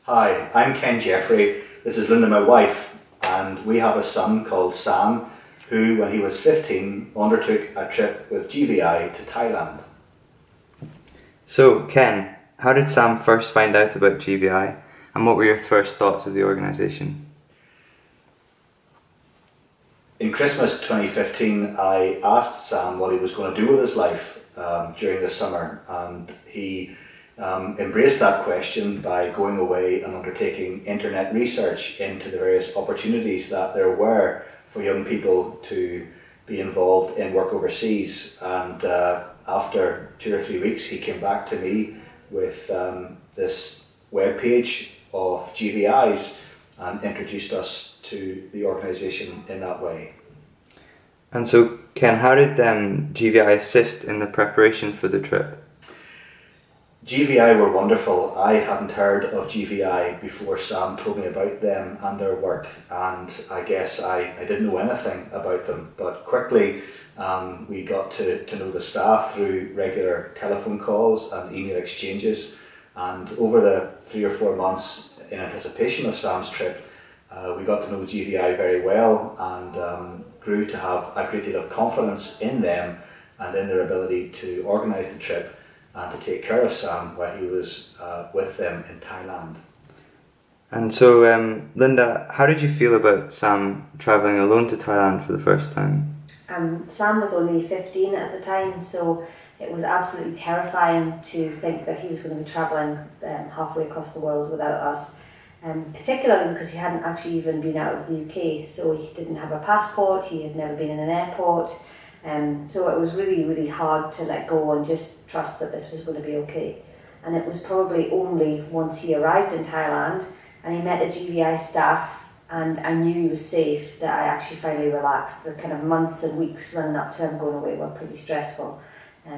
Hi, I'm Ken Jeffery. This is Linda, my wife, and we have a son called Sam who, when he was 15, undertook a trip with GVI to Thailand. So, Ken, how did Sam first find out about GVI, and what were your first thoughts of the organisation? In Christmas 2015, I asked Sam what he was going to do with his life during the summer, and he embraced that question by going away and undertaking internet research into the various opportunities that there were for young people to be involved in work overseas. And after 2 or 3 weeks, he came back to me with this web page of GVI's and introduced us to the organisation in that way. And so, Ken, how did GVI assist in the preparation for the trip? GVI were wonderful. I hadn't heard of GVI before Sam told me about them and their work, and I guess I didn't know anything about them, but quickly we got to know the staff through regular telephone calls and email exchanges, and over the 3 or 4 months in anticipation of Sam's trip, we got to know GVI very well and grew to have a great deal of confidence in them and in their ability to organise the trip and to take care of Sam while he was with them in Thailand. And so, Linda, how did you feel about Sam travelling alone to Thailand for the first time? Sam was only 15 at the time, so it was absolutely terrifying to think that he was going to be travelling halfway across the world without us, particularly because he hadn't actually even been out of the UK, so he didn't have a passport, he had never been in an airport. So it was really, really hard to let go and just trust that this was going to be okay. And it was probably only once he arrived in Thailand and he met the GVI staff and I knew he was safe that I actually finally relaxed. The kind of months and weeks running up to him going away were pretty stressful.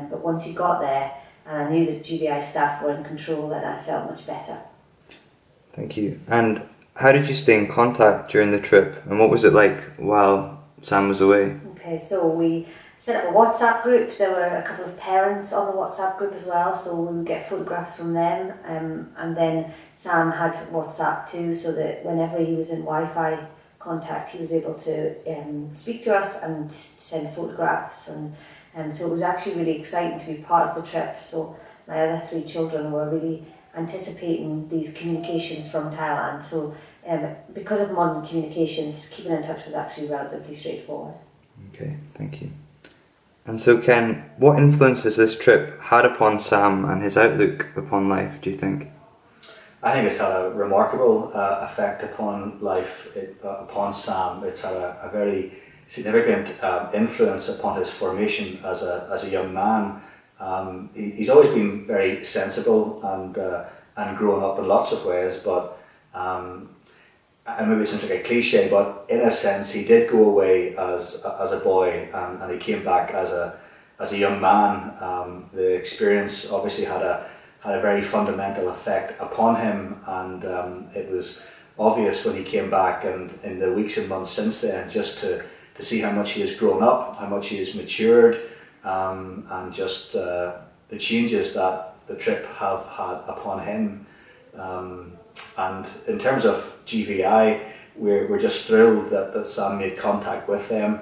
But once he got there and I knew that GVI staff were in control, then I felt much better. Thank you. And how did you stay in contact during the trip, and what was it like while Sam was away? Okay, so we set up a WhatsApp group. There were a couple of parents on the WhatsApp group as well, so we would get photographs from them. And then Sam had WhatsApp too, so that whenever he was in Wi-Fi contact, he was able to speak to us and send photographs. And so it was actually really exciting to be part of the trip. So my other 3 children were really anticipating these communications from Thailand. So because of modern communications, keeping in touch was actually relatively straightforward. Okay, thank you. And so, Ken, what influence has this trip had upon Sam and his outlook upon life, do you think? I think it's had a remarkable effect upon life, upon Sam. It's had a very significant influence upon his formation as a young man. He's always been very sensible and grown up in lots of ways, but and maybe it sounds like a cliche, but in a sense he did go away as a boy and he came back as a young man. The experience obviously had a very fundamental effect upon him, and it was obvious when he came back and in the weeks and months since then, just to see how much he has grown up, how much he has matured, and just the changes that the trip have had upon him. And in terms of GVI, we're just thrilled that Sam made contact with them.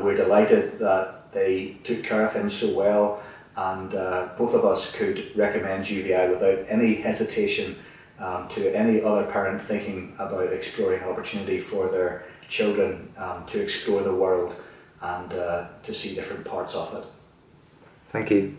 We're delighted that they took care of him so well, and both of us could recommend GVI without any hesitation to any other parent thinking about exploring an opportunity for their children to explore the world and to see different parts of it. Thank you.